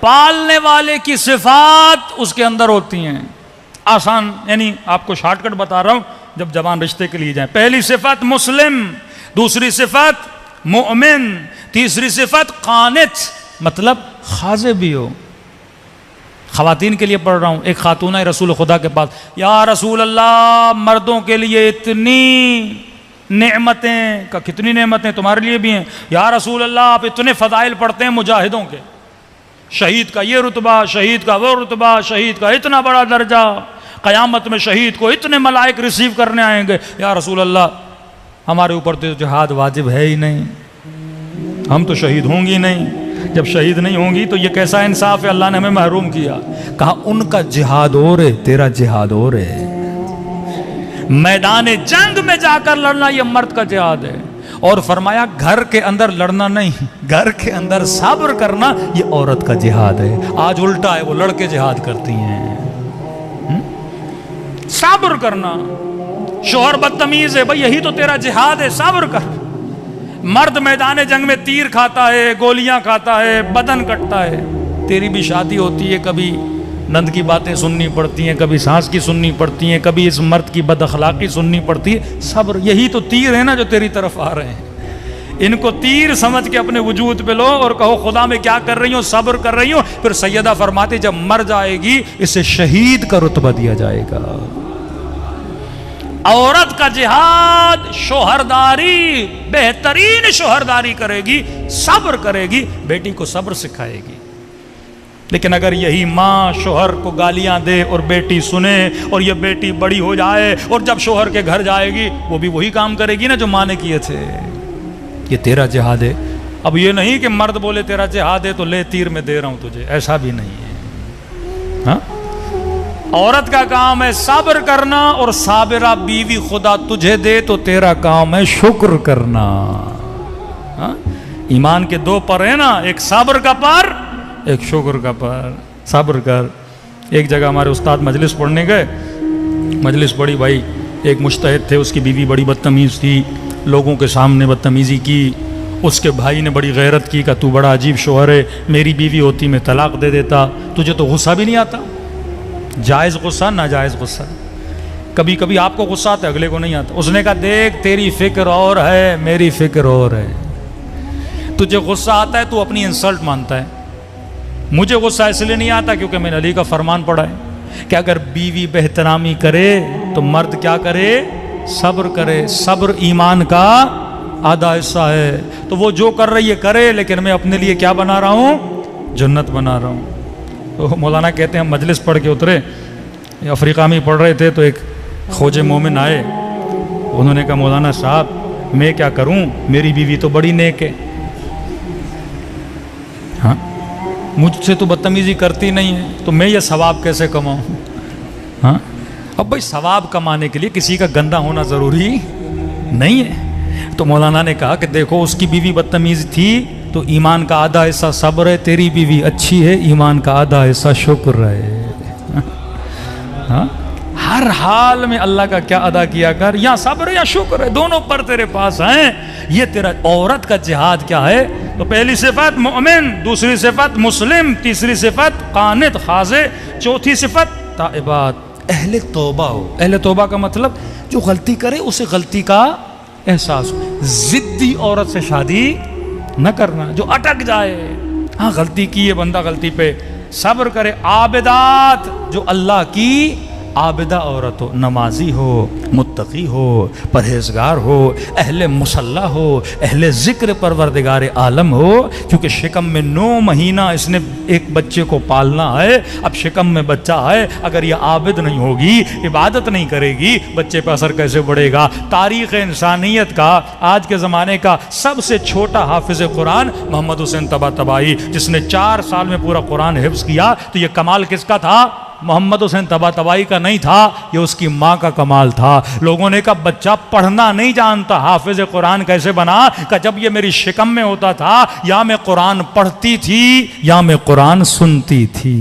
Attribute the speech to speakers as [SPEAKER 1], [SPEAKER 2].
[SPEAKER 1] पालने वाले की सिफात उसके अंदर होती हैं। आसान, यानी आपको शॉर्टकट बता रहा हूं, जब जवान रिश्ते के लिए जाए। पहली सिफत मुस्लिम, दूसरी सिफत मोमिन, तीसरी सिफत कानित, मतलब खाजे भी हो। खवातीन के लिए पढ़ रहा हूं। एक खातून है रसूल खुदा के पास, या रसूल अल्लाह, मर्दों के लिए इतनी नेमतें, का कितनी नेमतें तुम्हारे लिए भी हैं या रसूल अल्लाह, आप इतने फजाइल पढ़ते हैं मुजाहिदों के, शहीद का ये रुतबा, शहीद का वो रुतबा, शहीद का इतना बड़ा दर्जा, क़यामत में शहीद को इतने मलाइक रिसीव करने आएंगे। या रसूल अल्लाह, हमारे ऊपर तो जिहाद वाजिब है ही नहीं, हम तो शहीद होंगी नहीं। जब शहीद नहीं होंगी तो ये कैसा इंसाफ है, अल्लाह ने हमें महरूम किया। कहा उनका जिहाद और है, तेरा जिहाद और है। मैदान जंग में जाकर लड़ना ये मर्द का जिहाद है। और फरमाया घर के अंदर लड़ना नहीं, घर के अंदर सब्र करना ये औरत का जिहाद है। आज उल्टा है, वो लड़के जिहाद करती हैं। सब्र करना, शोहर बदतमीज है, भाई यही तो तेरा जिहाद है, सब्र कर। मर्द मैदान जंग में तीर खाता है, गोलियां खाता है, बदन कटता है। तेरी भी शादी होती है, कभी नंद की बातें सुननी पड़ती हैं, कभी सास की सुननी पड़ती हैं, कभी इस मर्द की बदअखलाकी सुननी पड़ती है। सब्र, यही तो तीर है ना जो तेरी तरफ आ रहे हैं। इनको तीर समझ के अपने वजूद पे लो और कहो खुदा मैं क्या कर रही हूँ, सब्र कर रही हूँ। फिर सैयदा फरमाती जब मर जाएगी इसे शहीद का रुतबा दिया जाएगा। औरत का जिहाद शोहरदारी, बेहतरीन शोहरदारी करेगी, सब्र करेगी, बेटी को सब्र सिखाएगी। लेकिन अगर यही माँ शोहर को गालियां दे और बेटी सुने और ये बेटी बड़ी हो जाए और जब शोहर के घर जाएगी वो भी वही काम करेगी ना जो माँ ने किए थे, ये तेरा जिहाद है। अब ये नहीं कि मर्द बोले तेरा जिहाद है तो ले तीर में दे रहा हूं तुझे, ऐसा भी नहीं है। हाँ? औरत का काम है सब्र करना, और साबिरा बीवी खुदा तुझे दे तो तेरा काम है शुक्र करना। हाँ? ईमान के दो पर है ना, एक सब्र का पर, एक शुक्र का पर। सब्र कर। एक जगह हमारे उस्ताद मजलिस पढ़ने गए, मजलिस पढ़ी, भाई एक मुज्तहिद थे, उसकी बीवी बड़ी बदतमीज़ थी, लोगों के सामने बदतमीज़ी की। उसके भाई ने बड़ी गैरत की, का तू बड़ा अजीब शोहर है, मेरी बीवी होती मैं तलाक दे देता, तुझे तो गुस्सा भी नहीं आता। जायज़ गुस्सा, नाजायज़ गुस्सा। कभी कभी आपको गुस्सा आता है, अगले को नहीं आता। उसने कहा देख तेरी फिक्र और है, मेरी फिक्र और है। तुझे गुस्सा आता है, तू अपनी इंसल्ट मानता है। मुझे गुस्सा इसलिए नहीं आता क्योंकि मैंने अली का फरमान पढ़ा है कि अगर बीवी बेहतरामी करे तो मर्द क्या करे, सब्र करे। सब्र ईमान का आधा हिस्सा है। तो वो जो कर रही है करे, लेकिन मैं अपने लिए क्या बना रहा हूँ, जन्नत बना रहा हूँ। तो मौलाना कहते हैं हम मजलिस पढ़ के उतरे, अफ्रीका में पढ़ रहे थे, तो एक खोजे मोमिन आए। उन्होंने कहा मौलाना साहब मैं क्या करूं, मेरी बीवी तो बड़ी नेक है। हाँ, मुझसे तो बदतमीजी करती नहीं है, तो मैं ये सवाब कैसे कमाऊं। हाँ, अब भाई सवाब कमाने के लिए किसी का गंदा होना ज़रूरी नहीं है। तो मौलाना ने कहा कि देखो उसकी बीवी बदतमीज थी तो ईमान का आधा हिस्सा सब्र है, तेरी बीवी अच्छी है, ईमान का आधा हिस्सा शुक्र है। हाँ? हर हाल में अल्लाह का क्या अदा किया कर, या सब्र या शुक्र है, दोनों पर तेरे पास हैं। ये तेरा औरत का जिहाद क्या है। तो पहली सिफत मोमिन, दूसरी सिफत मुस्लिम, तीसरी सिफत कानित खाजे, चौथी सिफत ताइबात, अहले तौबा हो। अहले तौबा का मतलब जो गलती करे उसे गलती का एहसास हो। जिद्दी औरत से शादी न करना जो अटक जाए। हाँ गलती की है बंदा, गलती पे सब्र करे। आबिदात, जो अल्लाह की आबिदा औरत हो, नमाजी हो, मुत्तकी हो, परहेजगार हो, अहले मुसल्ला हो, अहले ज़िक्र परवरदिगार आलम हो। क्योंकि शिकम में 9 महीना इसने एक बच्चे को पालना है। अब शिकम में बच्चा है, अगर यह आबिद नहीं होगी, इबादत नहीं करेगी, बच्चे पर असर कैसे पड़ेगा। तारीख़ इंसानियत का, आज के ज़माने का सबसे छोटा हाफिज़ कुरान मोहम्मद हुसैन तबातबाई, जिसने 4 साल में पूरा कुरान हिफ्ज़ किया। तो ये कमाल किसका था, मोहम्मद हुसैन तबातबाई का नहीं था, ये उसकी माँ का कमाल था। लोगों ने कहा बच्चा पढ़ना नहीं जानता, हाफिज कुरान कैसे बना। कि जब ये मेरी शिकम में होता था, या मैं कुरान पढ़ती थी या मैं कुरान सुनती थी।